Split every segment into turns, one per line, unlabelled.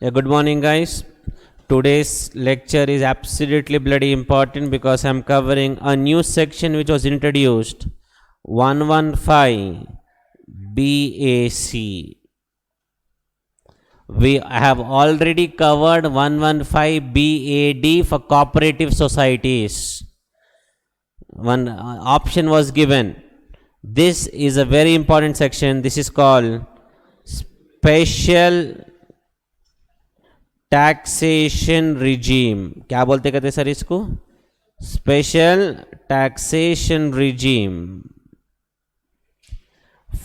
Good morning, guys. Today's lecture is absolutely bloody important because I'm covering a new section which was introduced 115 BAC. We have already covered 115 BAD for cooperative societies. One option was given. This is a very important section. This is called special taxation regime. क्या बोलते कहते sir इसको? Special taxation regime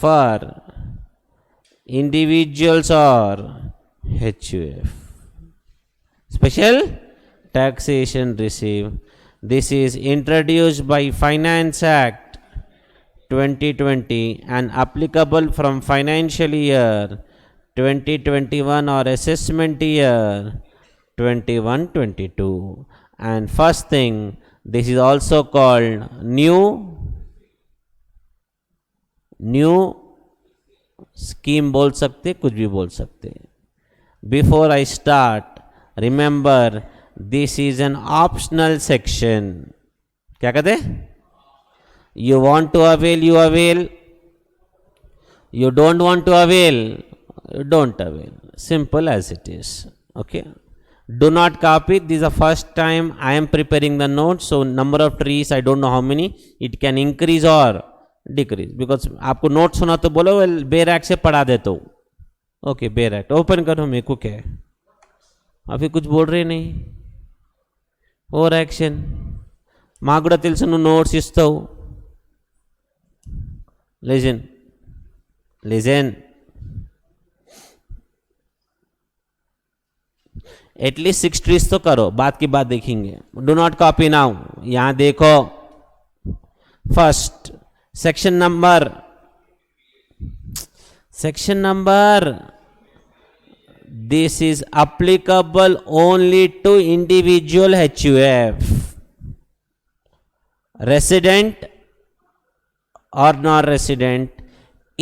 for individuals और HUF. Special taxation receive. This is introduced by finance act 2020 and applicable from financial year 2021 or assessment year 21-22. And first thing, this is also called new scheme बोल सकते, कुछ भी बोल सकते. Before I start, remember this is an optional section. क्या कहते? You want to avail, you avail. You don't want to avail, don't avail. Simple as it is. Okay, do not copy. This is the first time I am preparing the notes, so number of trees I don't know how many. It can increase or decrease because आपको notes सुना तो बोलो बेरैक से पढ़ा देता हूँ. Okay, बेरैक open करो. मेरे को क्या है, अभी कुछ बोल रहे नहीं. और एक्शन माँ కూడా తెలుసు నువ్వు నోట్స్ ఇస్తావు. लिजन एटलीस्ट 6 ट्रीज तो करो, बात की बात देखेंगे. Do not copy now. यहां देखो first section number this is applicable only to individual HUF, resident और non resident,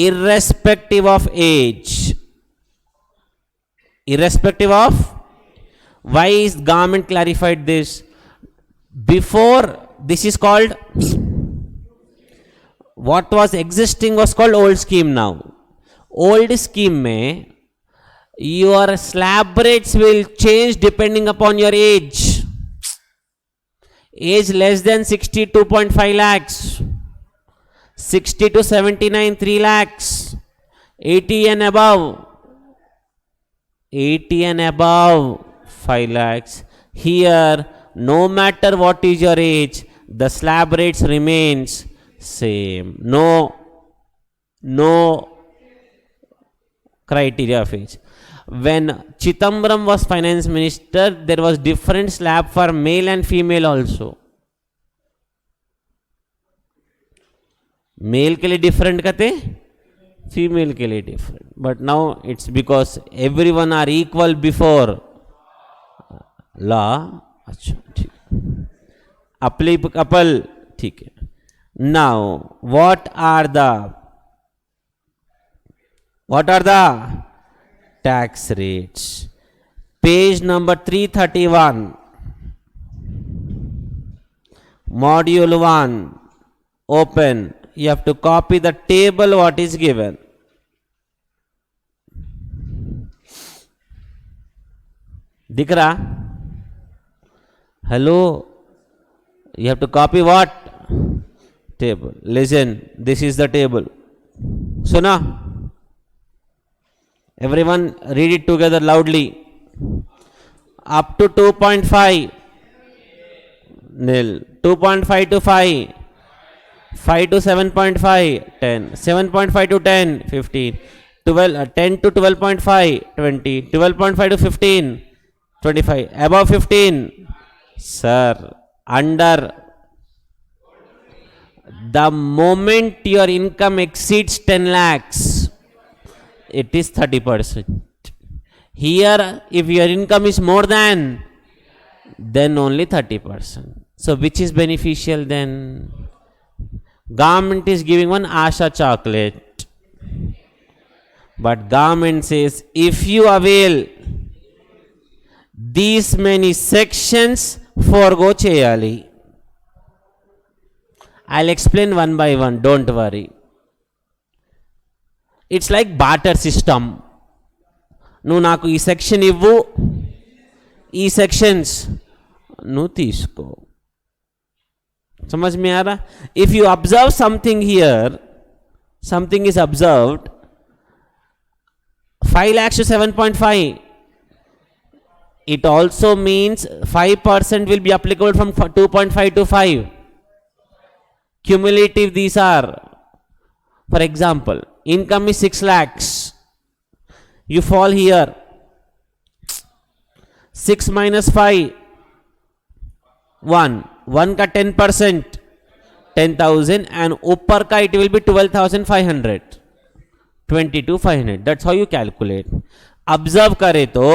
irrespective of age. Irrespective of, why is government clarified this? Before this is called, what was existing was called old scheme. Now old scheme mein your slab rates will change depending upon your age. Age less than 62.5 lakhs, 60 to 79 3 lakhs, 80 and above 5 lakhs. Here no matter what is your age, the slab rates remains same. No criteria of age. When Chidambaram was finance minister, there was different slab for male and female also. Male के लिए different कहते, female के लिए different. But now it's because every one are equal before law. अच्छा ठीक, applicable. ठीक है. Now what are the tax rates? Page number 331, module 1, open. You have to copy the table what is given. दिख रहा? Hello, you have to copy what? Table. Listen, this is the table. सुना? Everyone read it together loudly. Up to 2.5 nil, 2.5 to 5, 5 to 7.5 10, 7.5 to 10 15, 12 10 to 12.5 20, 12.5 to 15 25, above 15 sir. Under the moment your income exceeds 10 lakhs, it is 30%. Here if your income is more than, then only 30%. So which is beneficial then? Government is giving one Asha chocolate, but government says if you avail these many sections forgo చేయాలి. I'll explain one by one, don't worry. It's like barter system. నువ్వు నాకు ఈ section ఇవ్వు, ఈ sections నువ్వు తీసుకో. समझ में आ रहा? If you observe something here, something is observed, 5 lakhs to 7.5. It also means 5% will be applicable from 2.5 to 5. Cumulative these are. For example, income is 6 lakhs. You fall here. 6 minus 5, 1. 1 का 10%, 10,000, and ऊपर का it will be 12,500. 22,500. That's how you calculate. Observe करे तो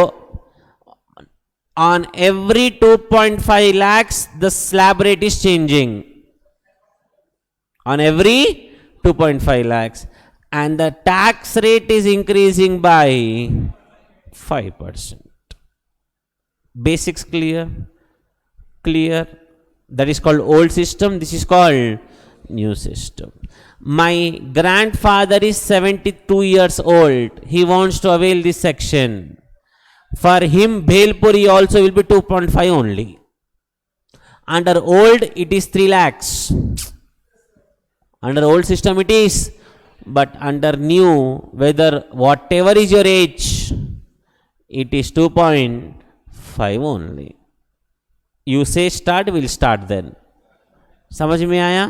on every 2.5 lakhs the slab rate is changing. On every 2.5 lakhs, and the tax rate is increasing by 5%. Basics clear? Clear? That is called old system. This is called new system. My grandfather is 72 years old. He wants to avail this section. For him, Bhelpuri also will be 2.5 only. Under old, it is 3 lakhs. Under old system it is, but under new, whether whatever is your age, it is 2.5 only. You say start, we'll start then. समझ में आया?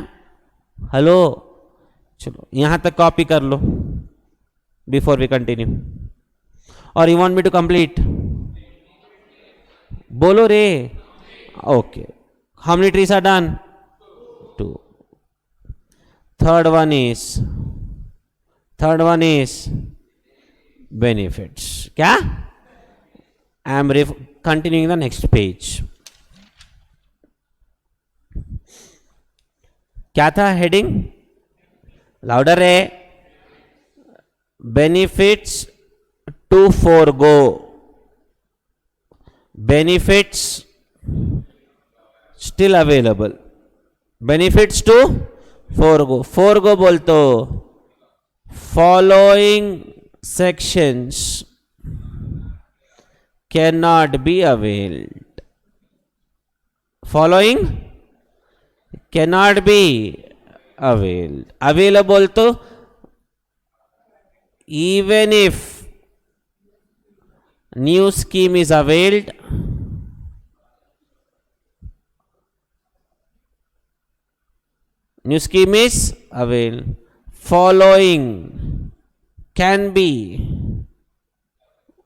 Hello, चलो यहाँ तक copy कर लो before we continue. Or you want me to complete? बोलो रे. Okay. How many trees are done? 2. Third one is benefits. क्या? I am continuing the next page. क्या था heading? Louder है. Benefits to forego. Benefits still available. Benefits to forego. Forego बोल तो following sections cannot be availed. Following cannot be availed. Available तो even if new scheme is availed, new scheme is availed, following can be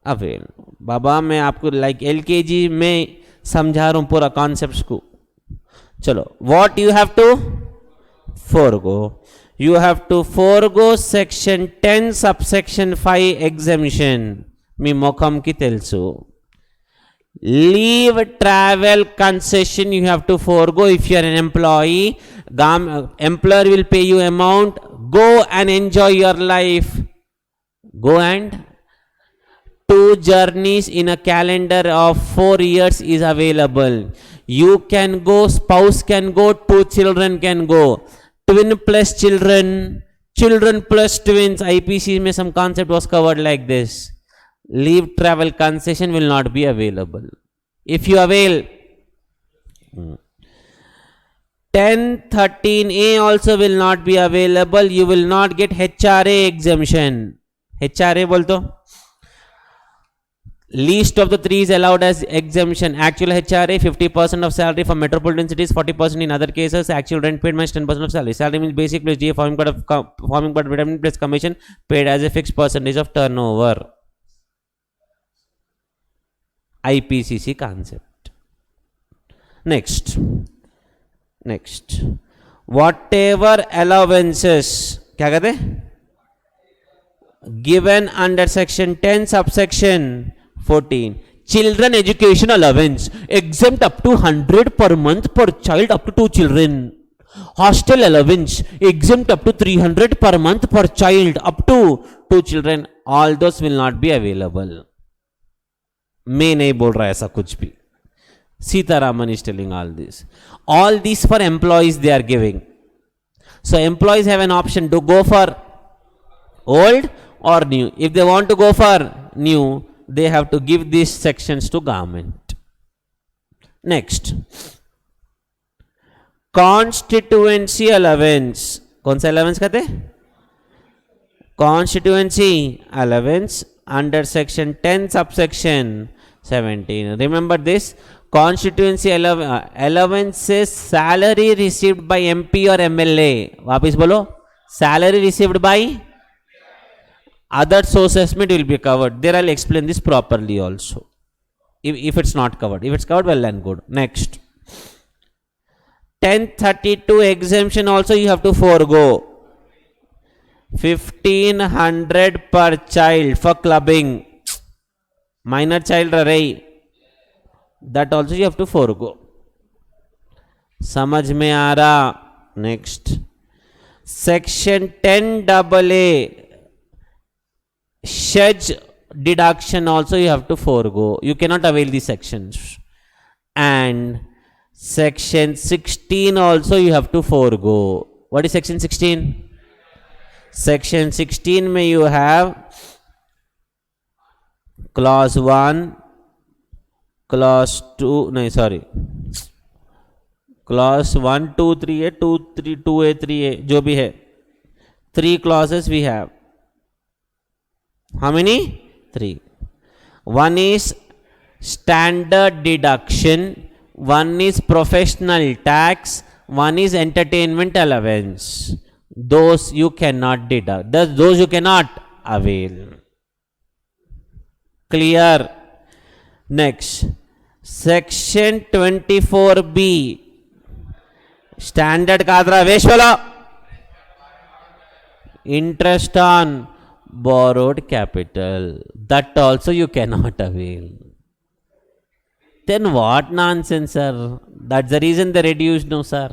availed. बाबा मैं आपको like LKG में समझा रहा हूं पूरा कॉन्सेप्ट्स को. चलो, what you have to forego? You have to forego section 10 subsection 5 exemption. మీ ముఖంకి తెలుసు. Leave travel concession you have to forego if you are an employee. Employer will pay you amount. Go and enjoy your life. Go and 2 journeys in a calendar of 4 years is available. You can go, spouse can go, 2 children can go. Twin plus children, children plus twins. IPC में some concept was covered like this. Leave travel concession will not be available. If you avail 1013A also will not be available. You will not get HRA exemption. HRA बोल तो least of the 3 is allowed as exemption. Actual HRA 50% of salary for metropolitan cities, 40% in other cases. Actual rent paid minus 10% of salary. Salary means basic plus GA forming part of retirement plus commission paid as a fixed percentage of turnover. IPCC concept. Next, whatever allowances क्या कहते given under section 10 subsection 14, children education allowance exempt up to 100 per month per child up to 2 children. Hostel allowance exempt up to 300 per month per child up to 2 children. All those will not be available. मैं नहीं बोल रहा ऐसा कुछ भी. Sitaraman is telling all this. All these for employees they are giving. So employees have an option to go for old or new. If they want to go for new, they have to give these sections to government. Next, constituency allowance. कौन सा allowance कहते हैं? Constituency allowance under section 10 subsection 17. Remember this. Constituency allowance is salary received by MP or MLA. वापिस बोलो. Salary received by other sources it will be covered. There I'll explain this properly also. If it's not covered. If it's covered, well and good. Next. 1032 exemption also you have to forego. 1500 per child for clubbing. Minor child array. That also you have to forego. समझ में आ रहा. Next. Section 10 AA. Shedge deduction also you have to forego. You cannot avail these sections. And section 16 also you have to forego. What is section 16? Section 16 may you have clause 1, clause 2, no sorry, clause 1, 2, 3A, 2, 3, 2A, 3A, जो भी है. 3 clauses we have. How many? 3. One is standard deduction, one is professional tax, one is entertainment allowance. Those you cannot deduct. Those you cannot avail. Clear? Next. Section 24B. Standard kadra Veshwala. Interest on borrowed capital. That also you cannot avail. Then what nonsense, sir? That's the reason they reduced, no, sir.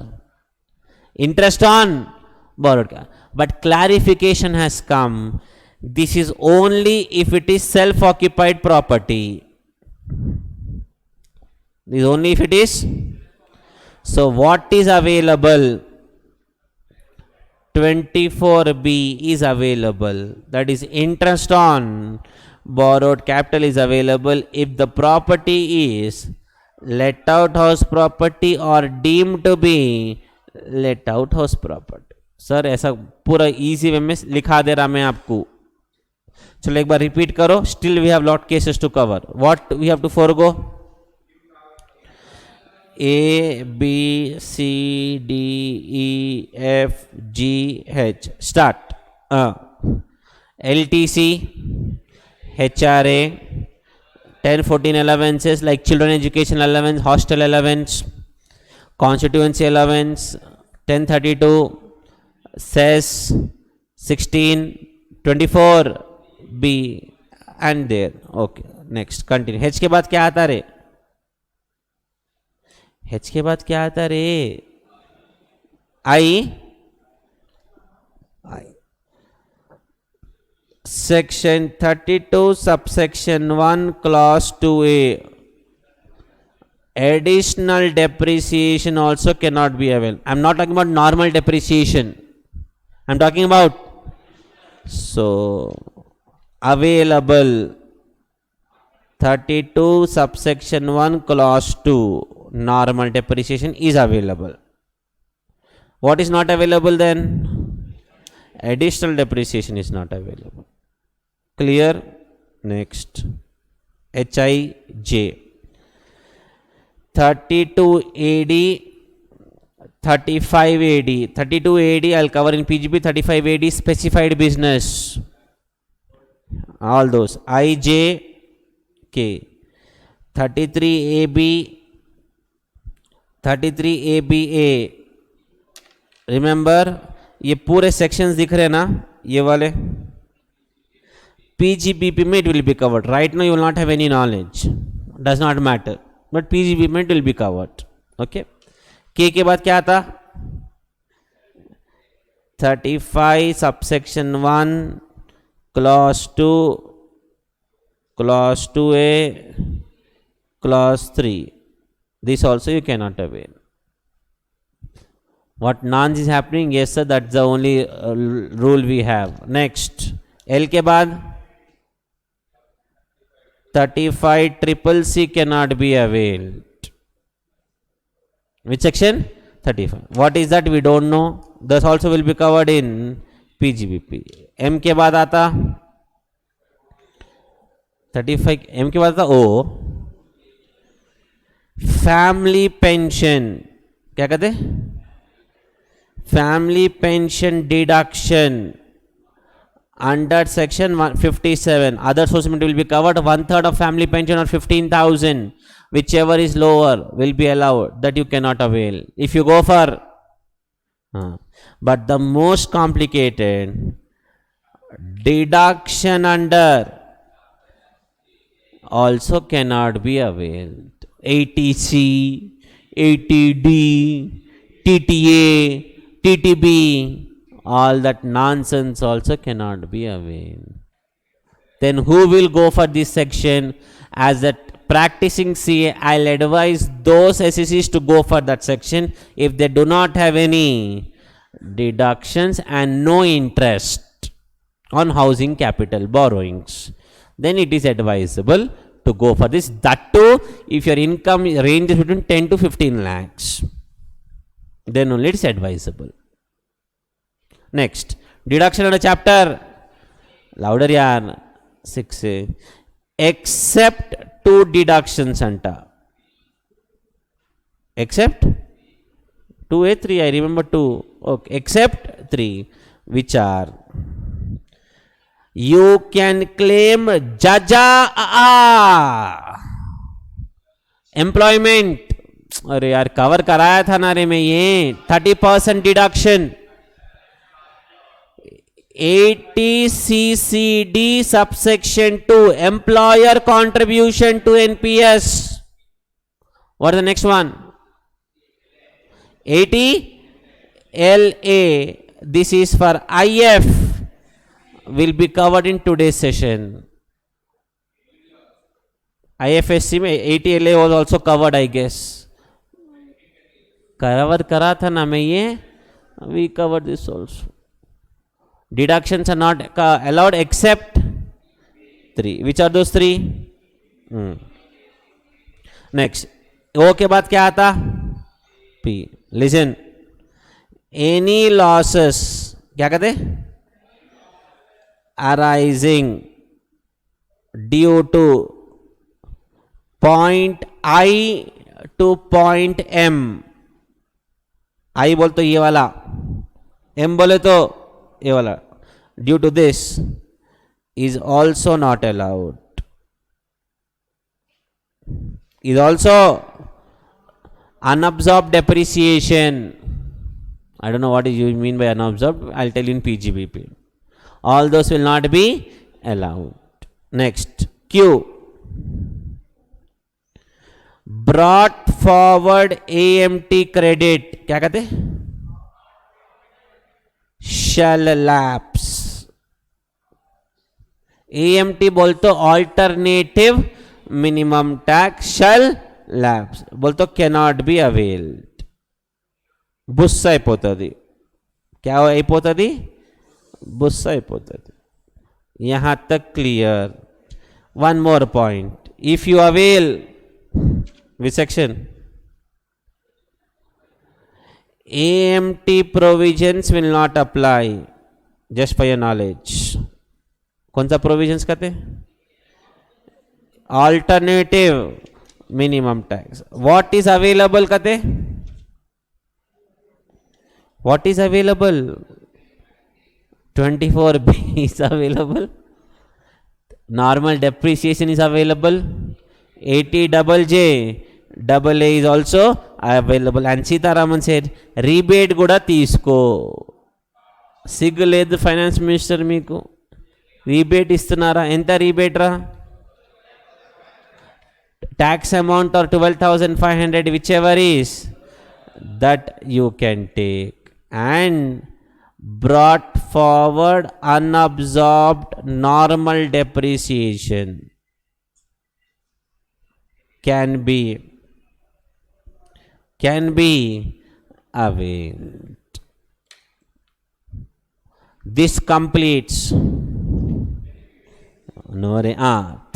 Interest on borrowed capital. But clarification has come. This is only if it is self-occupied property. This is only if it is. So what is available? 24B is available. That is interest on borrowed capital is available if the property is let out house property or deemed to be let out house property. Sir ऐसा पूरा easy way में लिखा दे रहा मैं आपको. चलो एक बार रिपीट करो. Still we have lot cases to cover. What we have to forgo? A, B, C, D, E, F, G, H. Start. LTC, HRA, 1014 allowances like children education allowance, hostel allowance, constituency allowance, 1032, cess, 16, 24B, and there. Okay, next, continue. H के बाद क्या आता रे? H के बाद क्या आता रे? I. Section 32 subsection 1 clause 2A. Additional depreciation also cannot be available. I am not talking about normal depreciation. I am talking about available 32 subsection 1 clause 2. Normal depreciation is available. What is not available then? Additional depreciation is not available. Clear? Next. HIJ. 32 AD, 35 AD. 32 AD I'll cover in PGP. 35 AD specified business. All those. IJK. 33 AB. 33 ABA. Remember, ये पूरे sections दिख रहे ना, ये वाले. PGBP में it will be covered. Right now you will not have any knowledge. Does not matter. But PGBP में it will be covered. Okay. K के बाद क्या आता? 35 subsection 1 clause 2 clause 2A clause 3. This also you cannot avail. What nonce is happening? Yes sir, that's the only rule we have. Next, L के बाद 35CCC cannot be availed. Which section? 35. What is that? We don't know. This also will be covered in PGBP. M के बाद आता 35. M के बाद आता O. Family pension. क्या कहते? Family pension deduction under section 57. Other source will be covered. 1/3 of family pension or 15,000, whichever is lower, will be allowed. That you cannot avail if you go for. But the most complicated deduction under also cannot be availed. 80C, 80D, TTA, TTB. All that nonsense also cannot be availed. Then who will go for this section? As a practicing CA, I'll advise those SECs to go for that section if they do not have any deductions and no interest on housing capital borrowings. Then it is advisable to go for this. That too, if your income ranges between 10 to 15 lakhs, then only it is advisable. Next, deduction under chapter, louder yaar, 6 except 2 deductions anta. Except 2A, 3, I remember 2. Okay, except 3, which are, you can claim jaja employment. अरे यार cover कराया था ना रे मैं ये 30% deduction 80CCD subsection 2 employer contribution to NPS. What is the next one? 80LA. This is for IF. Will be covered in today's session. IFSC में 80LA was also covered, I guess. Cover करा था ना मैं ये. We covered this also. Deductions are not allowed except 3. Which are those 3? Next, O के बाद क्या आता? P. Listen. Any losses, क्या कहते? Arising due to point I to point M. I बोल तो ये वाला, M बोले तो ये वाला. Due to this is also not allowed. Is also unabsorbed depreciation. I don't know what you mean by unabsorbed. I'll tell you in PGBP. All those will not be allowed. Next, Q. Brought forward AMT credit. क्या कहते? Shall lapse. AMT बोलते alternative minimum tax shall lapse. बोलते cannot be availed. బుస్స అయిపోతుంది. क्या అయిపోతుంది? బుస్స అయిపోతుంది. यहाँ तक clear. One more point. If you avail, which section? AMT provisions will not apply. Just for your knowledge. कौन सा provisions कहते? Alternative minimum tax. What is available कहते? What is available? 24B is available. Normal depreciation is available. 80JJ AA is also available. And Sitaraman said, rebate kuda teesko. Siggu ledhu finance minister meeku. Rebate istunara. Enta rebate ra? Tax amount or 12,500, whichever is, that you can take. And brought forward unabsorbed normal depreciation can be away. This completes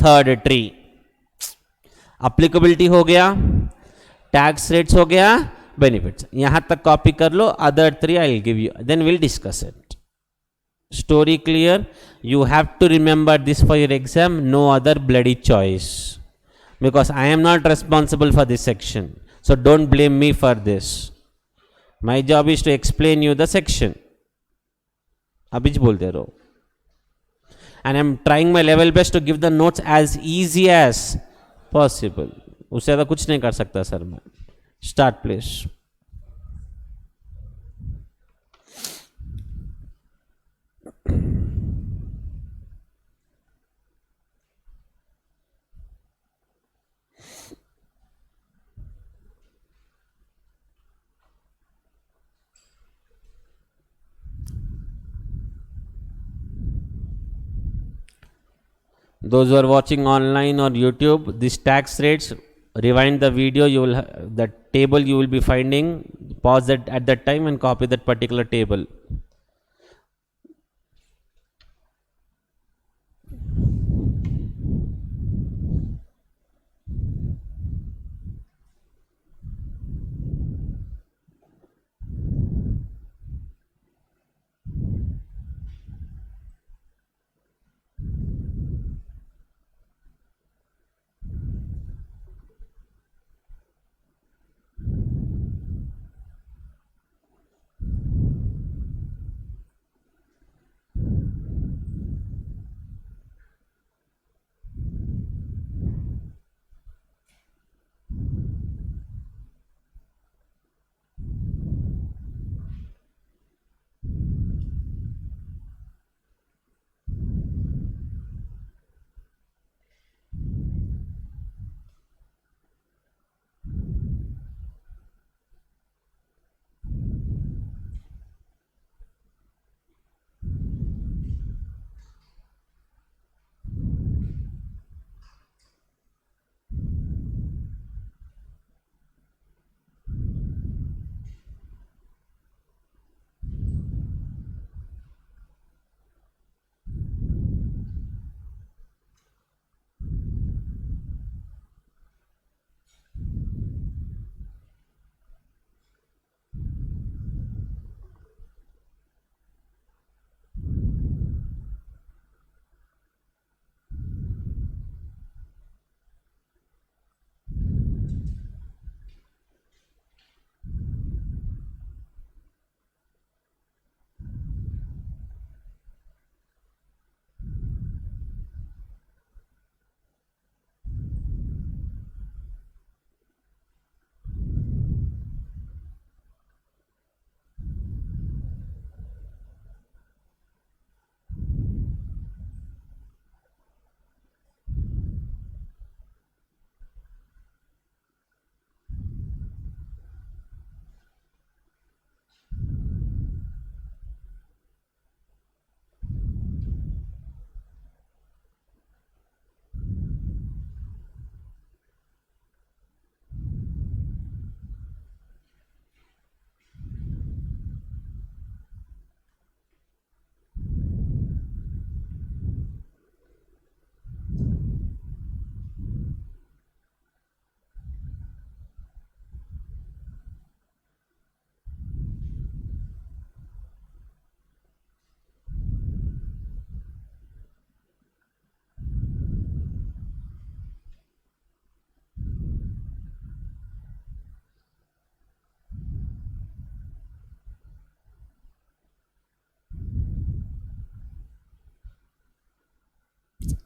third tree. Applicability हो गया, tax rates हो गया, benefits यहां तक copy कर लो. Other three I will give you, then will discuss it. Story clear? You have to remember this for your exam. No other bloody choice, because I am not responsible for this section. So don't blame me for this. My job is to explain you the section. अभी बोलते रहो. And I'm trying my level best to give the notes as easy as possible. उससे ज़्यादा कुछ नहीं कर सकता sir मैं. Start please. Those who are watching online or YouTube, these tax rates, rewind the video, you will the table you will be finding, pause that at that time and copy that particular table.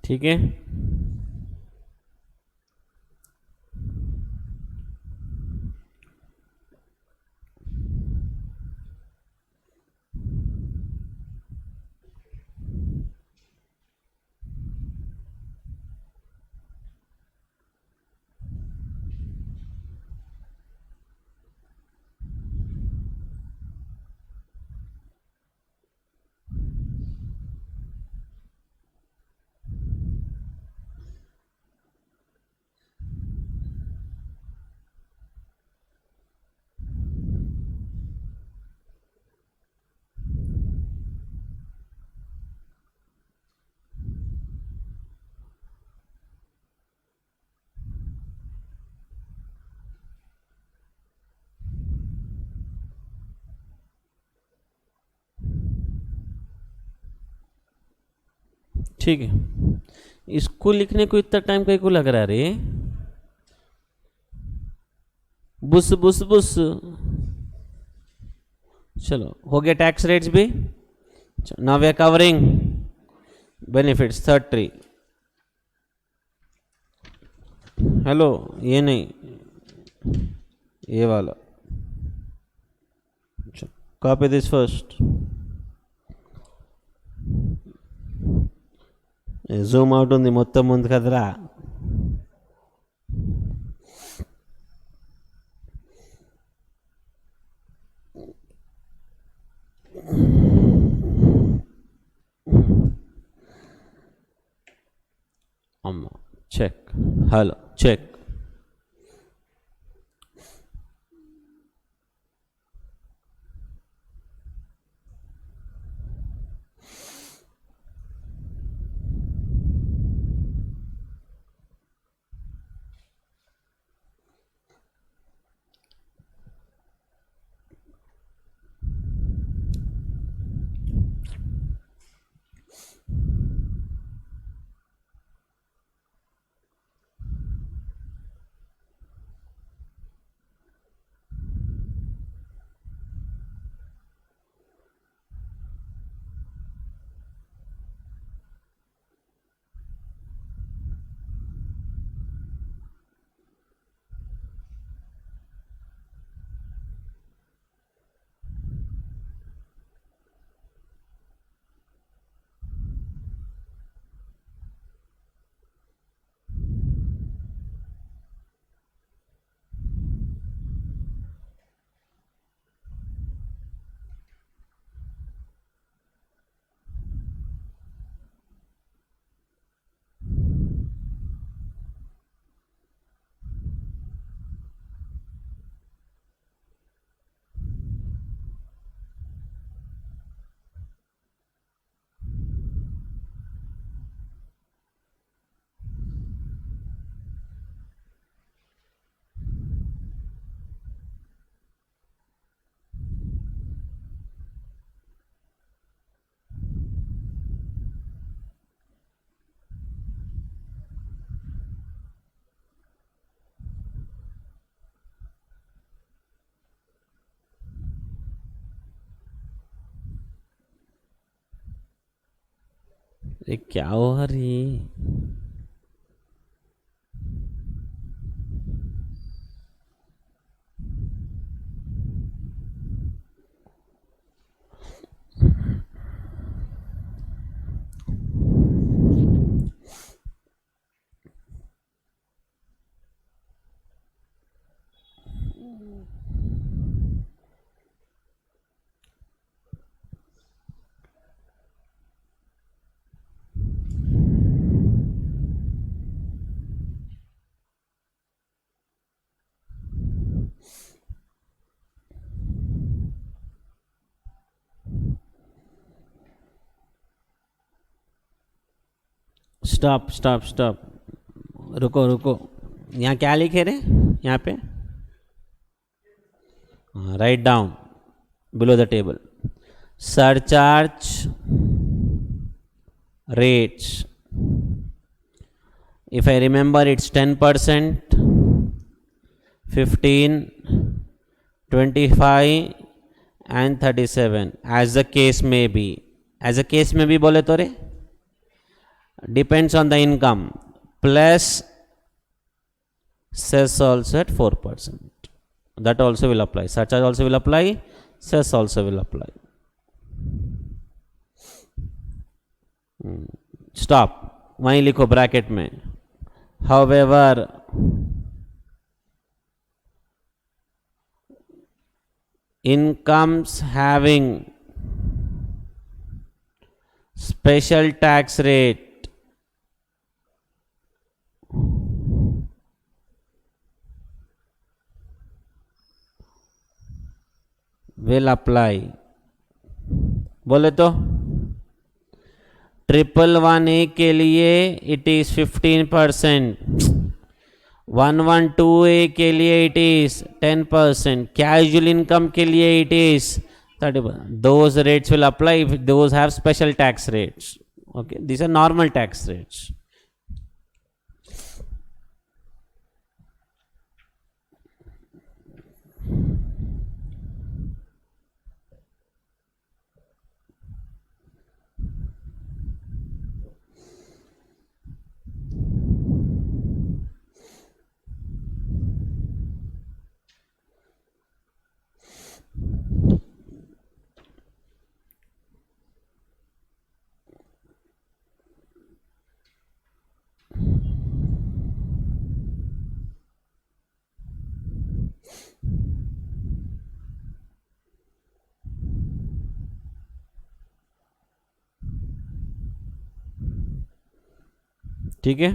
ठीक है. ठीक है, इसको लिखने को इतना time कहीं को लग रहा है रे? बुस बुस बुस। चलो हो गया टैक्स रेट्स भी। Now we are covering benefits third tree. Hello, ये नहीं, ये वाला। copy this first, zoom out ఉంది మొత్తం ఉంది కదరా. అమ్మ చెక్, హలో చెక్. ये क्या हो रही? स्टॉप स्टॉप स्टॉप, रुको रुको, यहाँ क्या लिखे रे? यहाँ पे write down below the table, surcharge rates. If I remember, it's 10%, 15, 25 and 37 as the case may be. As a case may be बोले तो रे, depends on the income, plus cess also at 4%. That also will apply. Surcharge also will apply. Cess also will apply. Stop. वहीं लिखो bracket में. However, incomes having special tax rate will apply. बोले तो 111A के लिए it is 15%, 112A के लिए it is 10%, casual income के लिए it is 30%. Those rates will apply if those have special tax rates. Okay, these are normal tax rates. ठीक है,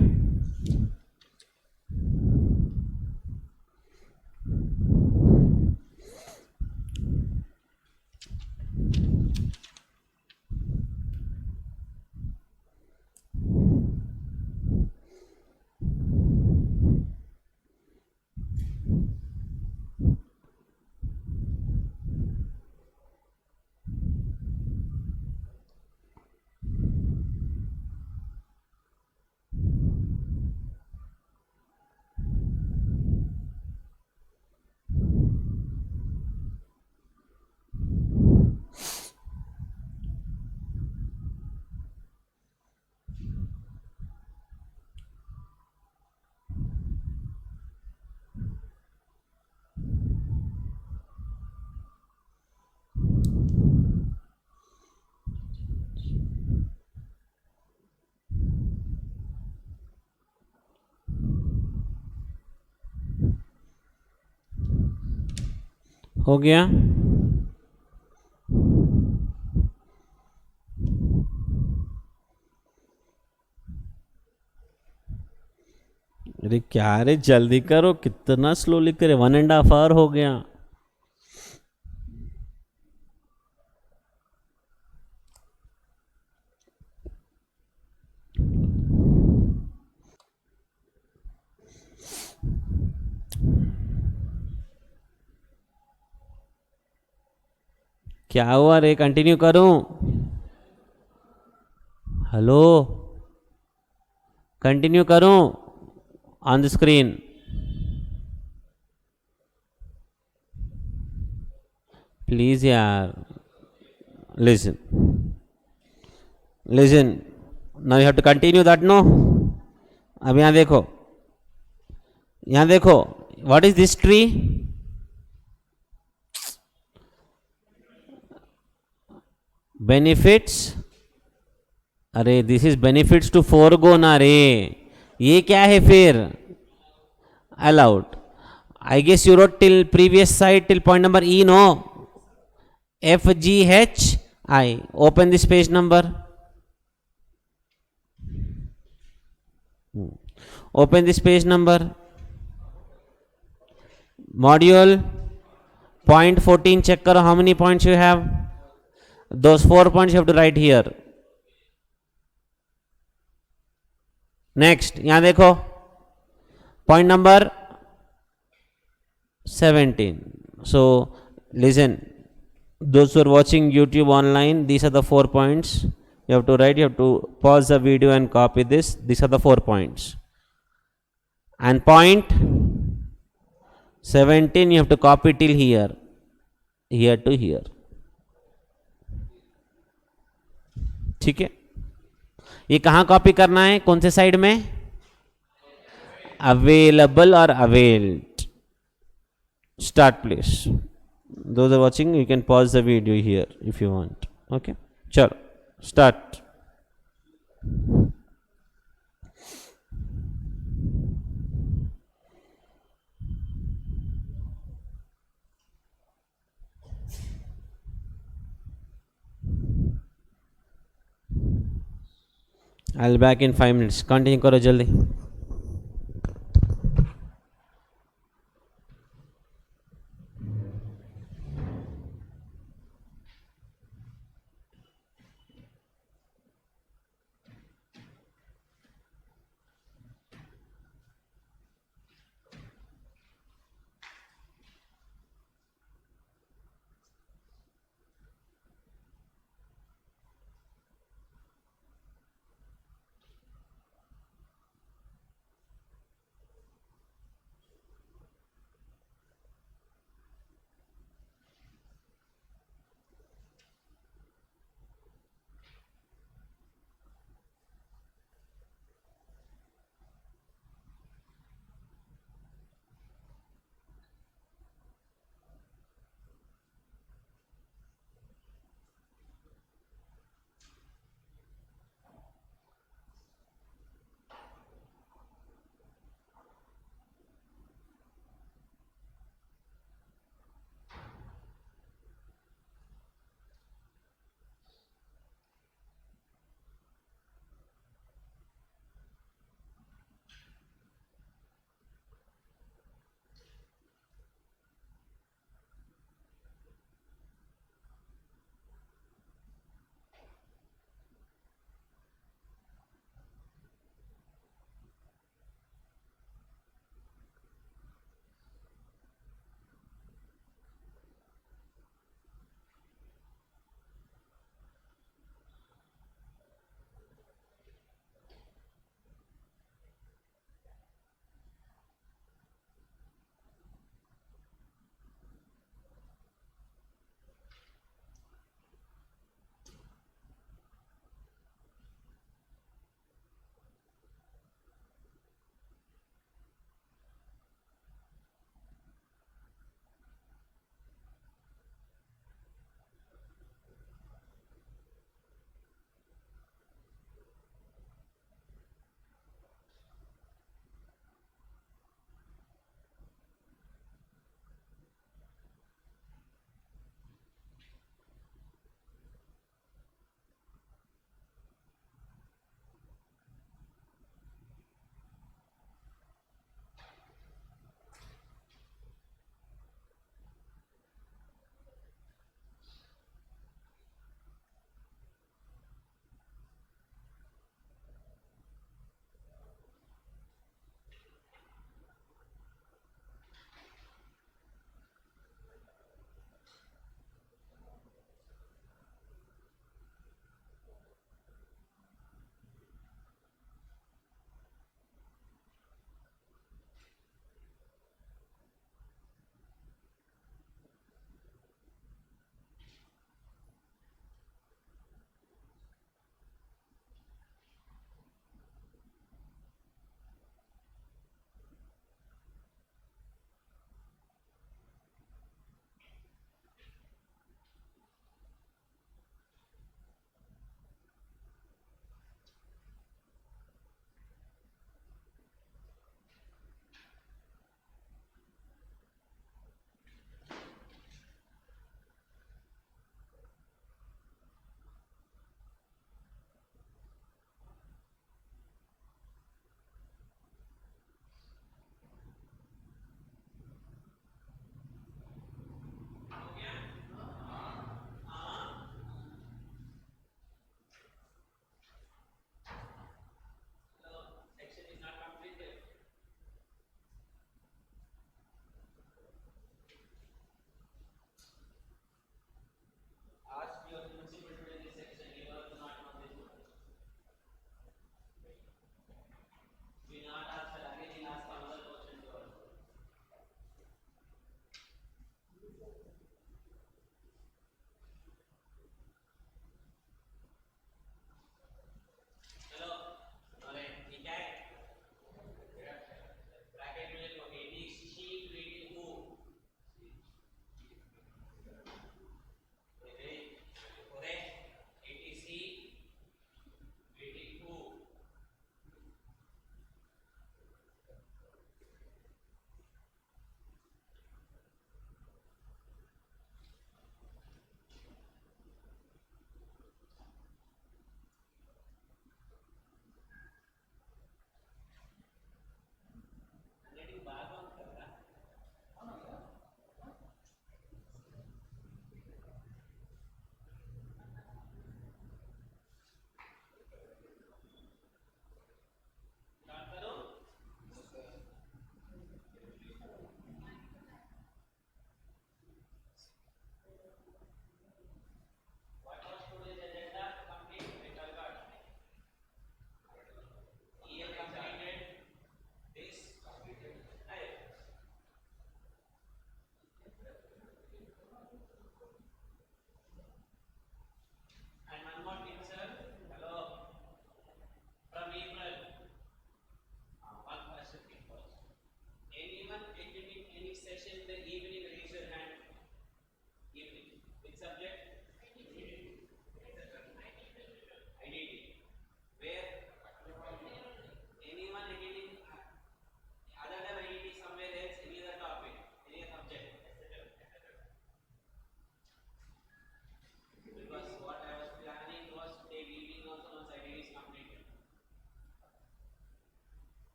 हो गया। अरे क्या रे, जल्दी करो, कितना स्लोली करे, 1.5 आवर हो गया। क्या हुआ रे, कंटिन्यू करूं? हेलो, कंटिन्यू करूं ऑन द स्क्रीन? प्लीज यार, listen, listen, now you have to continue that, no? अब यहां देखो, यहां देखो, what is this tree? Benefits. अरे this is benefits to forgo ना रे, ये क्या है फिर? Allowed. I guess you wrote till previous side till point number E, no? FGHI, open this page number, open this page number, module point 14, check karo how many points you have. Those 4 points you have to write here. Next, yahan dekho, point number 17. So listen, those who are watching YouTube online, these are the 4 points you have to write. You have to pause the video and copy this. These are the 4 points. And point 17 you have to copy till here, here to here. ठीक है, ये कहाँ copy करना है, कौन से side में? Available और availed. Start please. Those are watching, you can pause the video here if you want. Okay, chalo, start. I'll be back in 5 minutes. Continue करो जल्दी.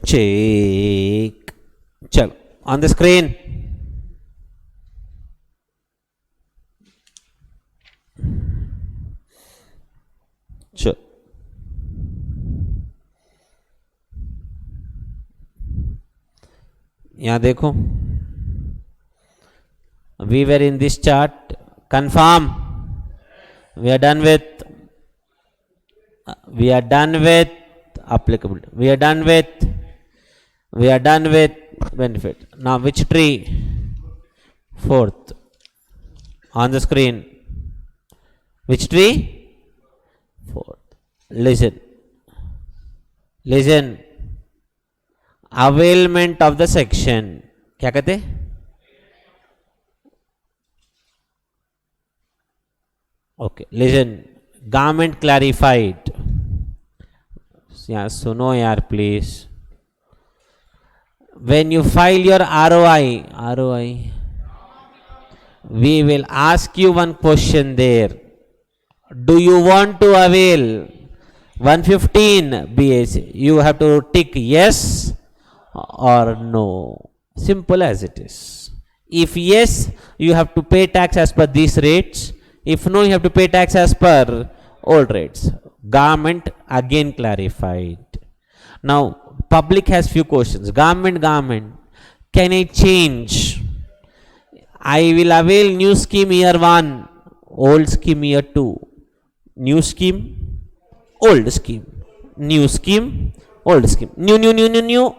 चेक, चलो ऑन द स्क्रीन। चलो यहां देखो, we were in this chart, confirm, we are done with applicable, we are done with benefit. Now which tree? Fourth on the screen. Which tree? Fourth. Listen, availment of the section, क्या कहते? Okay, listen, government clarified. Yeah, सुनो यार please. When you file your ROI, we will ask you one question there. Do you want to avail 115 BAC? You have to tick yes or no. Simple as it is. If yes, you have to pay tax as per these rates. If no, you have to pay tax as per old rates. Government again clarified. Now, public has few questions. Government, can I change? I will avail new scheme year 1, old scheme year 2. New scheme, old scheme. New scheme, old scheme. New.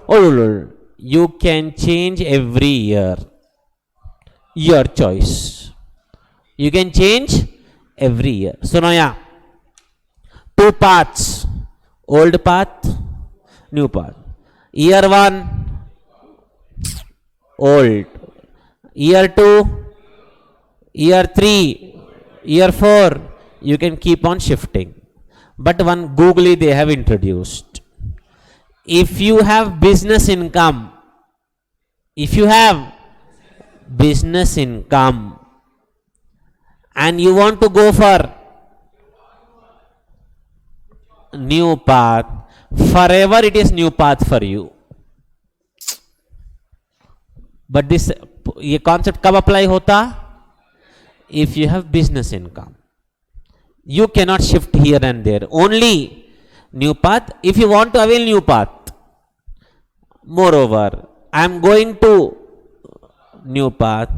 Old. You can change every year. Your choice. You can change every year. So now, yeah, 2 paths, old path, new path. Year 1, old. Year 2, year 3, year 4, you can keep on shifting. But one googly they have introduced. if you have business income, if you have business income and you want to go for new path, forever it is new path for you. But this ये concept कब apply होता? If you have business income, you cannot shift here and there. Only new path if you want to avail new path. Moreover, I am going to new path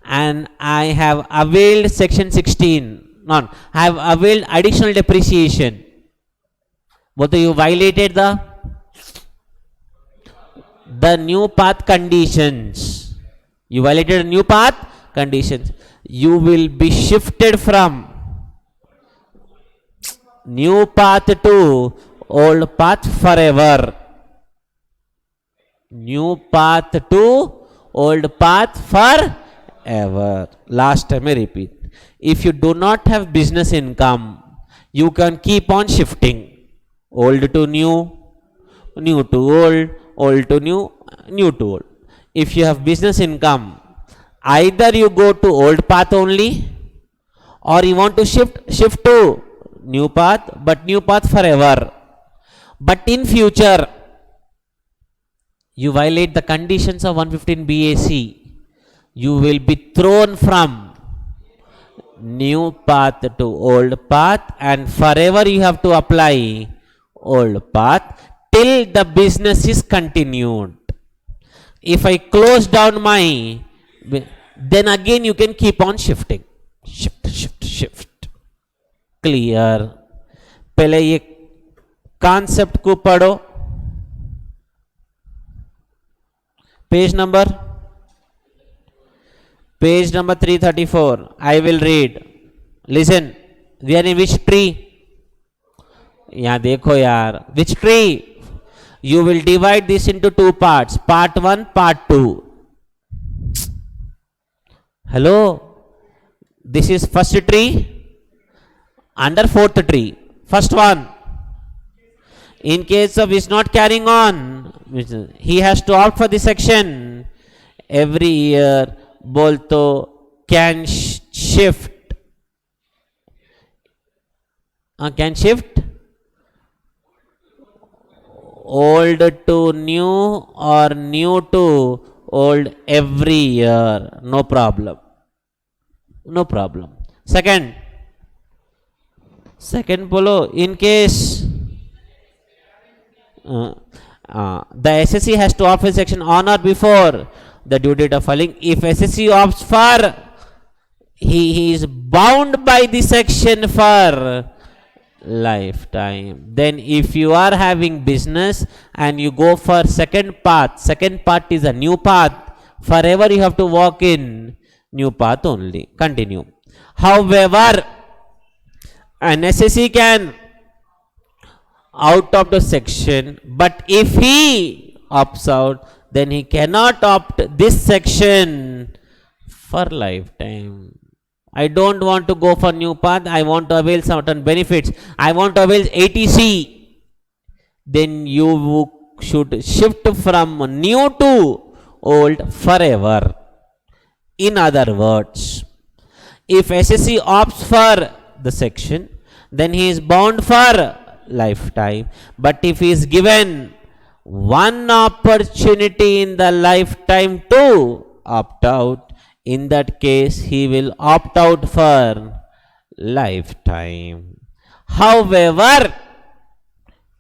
and I have availed section 16. No, I have availed additional depreciation. What you violated the new path conditions. You violated new path conditions. You will be shifted from new path to old path forever. New path to old path forever. Last time I repeat. If you do not have business income, you can keep on shifting. Old to new, new to old to new, new to old. If you have business income, either you go to old path only, or you want to shift to new path, but new path forever. But in future, you violate the conditions of 115 BAC, you will be thrown from new path to old path, and forever you have to apply old path till the business is continued. If I close down my, then again you can keep on shifting. Shift. Clear? पहले ये concept को पढ़ो. Page number 334. I will read. Listen. We are in which tree? यहाँ देखो यार. Which tree? You will divide this into two parts. Part 1, part 2. Hello? This is first tree under fourth tree. First one. In case of is not carrying on, he has to opt for the section. Every year, bolto can shift. Can shift old to new or new to old every year. No problem. No problem. Second polo, in case the SSC has to opt for section on or before the due date of filing. If SSC opts for, he is bound by the section for lifetime. Then if you are having business and you go for second path is a new path, forever you have to walk in new path only. Continue. However, an SSC can out of the section, but if he opts out, then he cannot opt this section for lifetime. I don't want to go for new path. I want to avail certain benefits. I want to avail ATC. Then you should shift from new to old forever. In other words, if SSC opts for the section, then he is bound for lifetime. But if he is given one opportunity in the lifetime to opt out, in that case he will opt out for lifetime. However,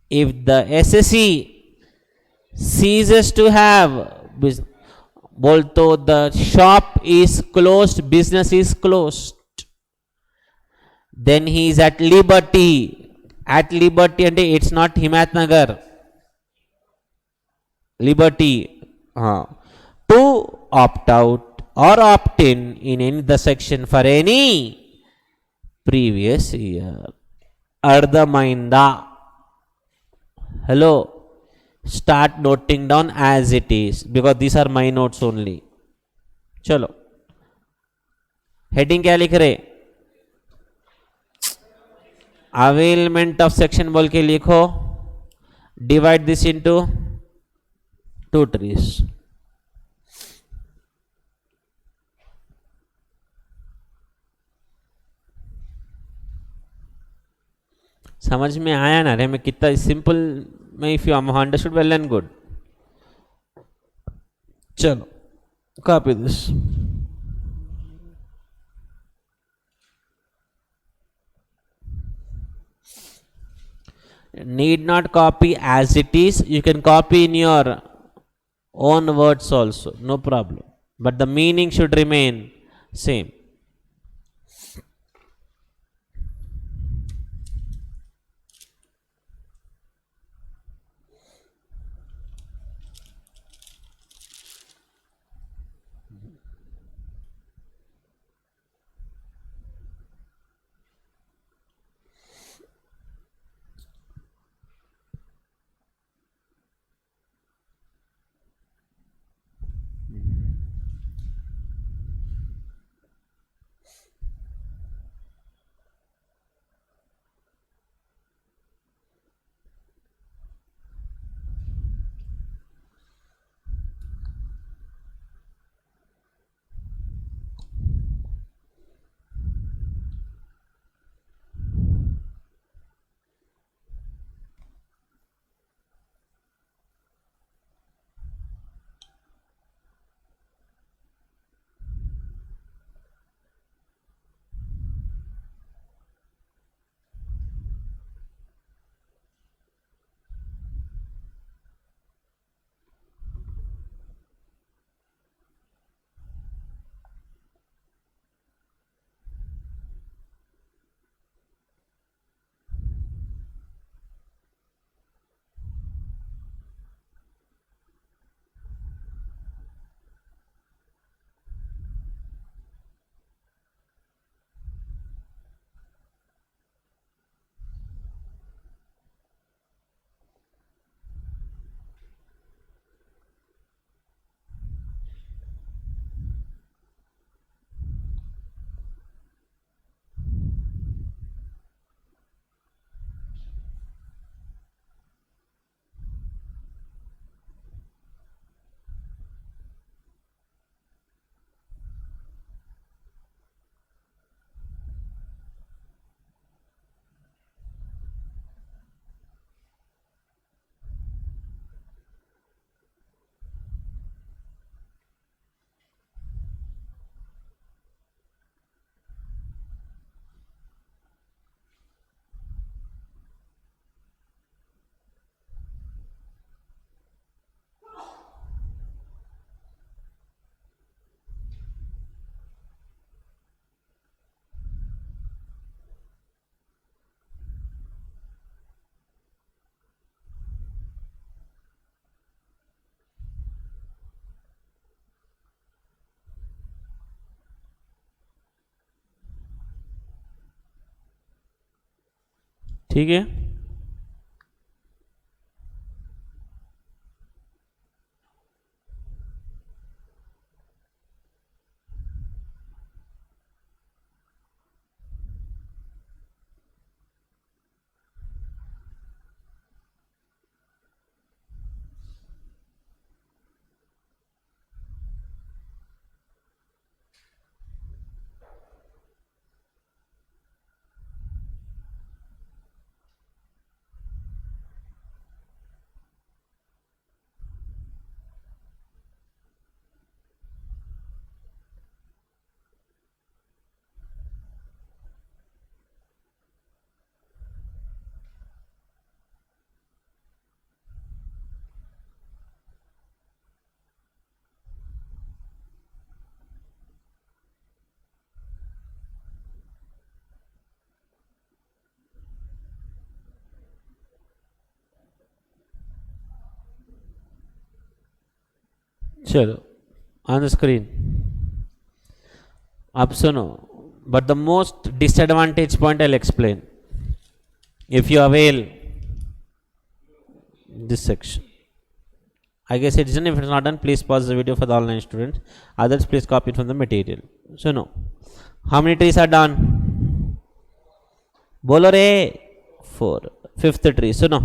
if the SSC ceases to have business, although the shop is closed, business is closed, then he is at liberty. At liberty, and it's not Himatnagar. Liberty to opt out or opt in any the section for any previous year. Ardhamainda. Hello. Start noting down as it is, because these are my notes only. चलो. Heading क्या लिख रहे? Availment of section बोल के लिखो. Divide this into 2 trees. समझ में आया ना रे मैं कितना सिंपल में, if you understood well and good. चलो copy this. Need not copy as it is, you can copy in your own words also, no problem, but the meaning should remain same. ठीक है. चलो on the screen. अब सुनो, but the most disadvantage point I'll explain if you avail this section. I guess it isn't. If it's not done, please pause the video for the online students. Others, please copy it from the material. So no, how many trees are done? बोलो रे 4. Fifth tree. सुनो,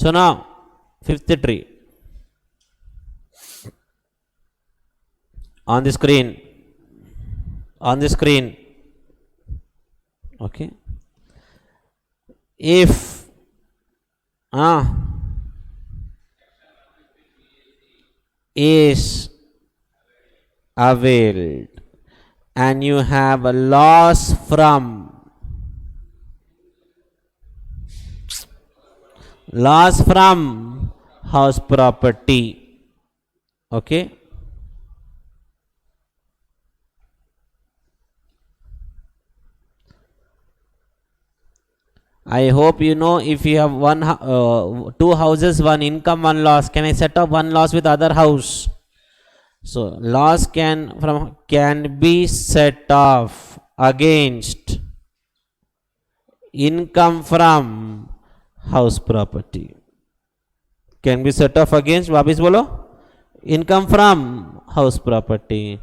So now, fifth tree on the screen. On the screen. Okay. If is availed and you have a loss from house property. Okay. I hope you know, if you have two houses, one income, one loss, can I set up one loss with other house? So loss can be set off against income from house property. Can be set off against, वापिस बोलो, income from house property.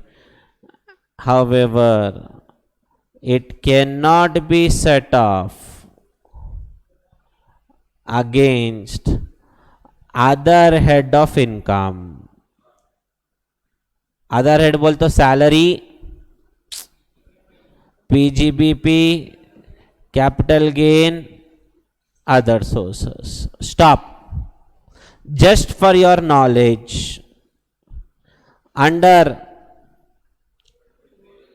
However, it cannot be set off against other head of income. Other head बोल तो salary, PGBP, capital gain, other sources. Stop. Just for your knowledge, under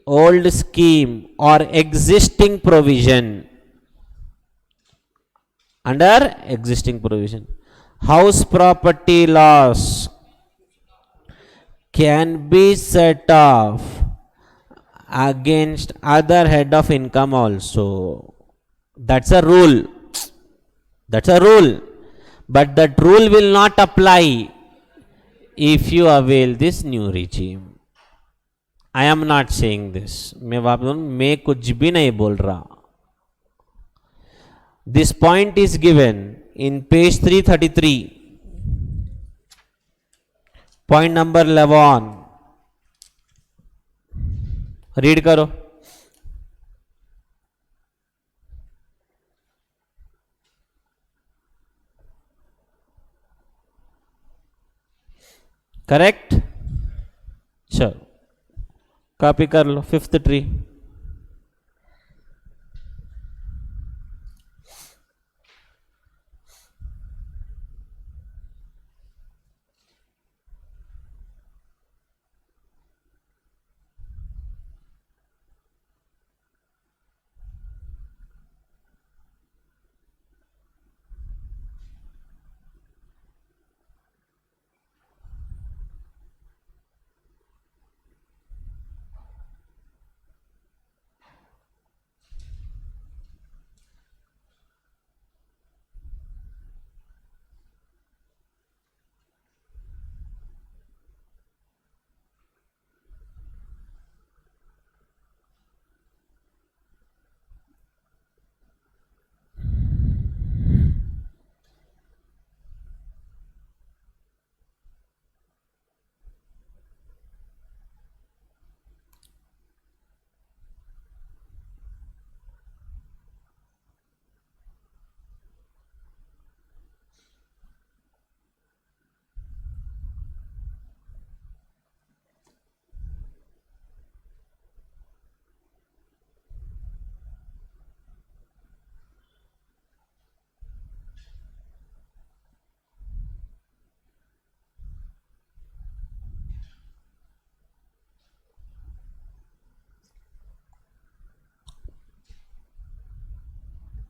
old scheme or existing provision, house property loss can be set off against other head of income also. That's a rule. But that rule will not apply if you avail this new regime. I am not saying this. मैं कुछ भी नहीं बोल रहा. This point is given in page 333. Point number 11. Read करो. Correct. चलो copy कर लो. Fifth tree.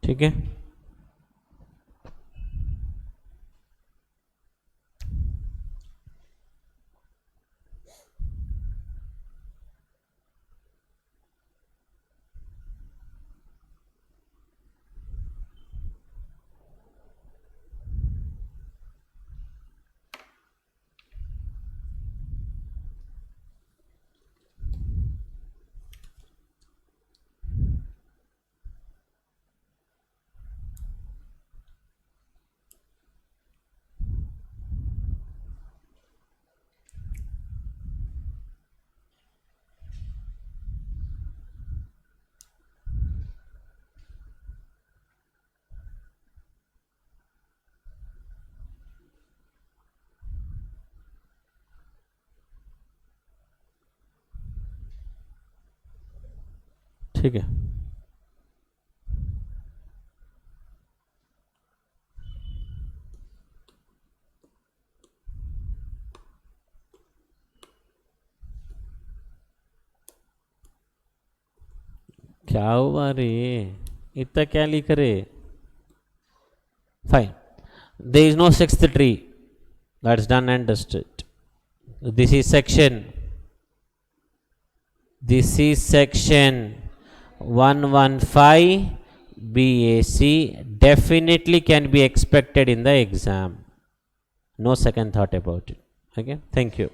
ठीक है. ठीक है। क्या हुआ रे, इतना क्या लिख रहे? Fine, there is no sixth tree. That's done and dusted. This is section. This is section 115 BAC. Definitely can be expected in the exam. No second thought about it. Okay. Thank you.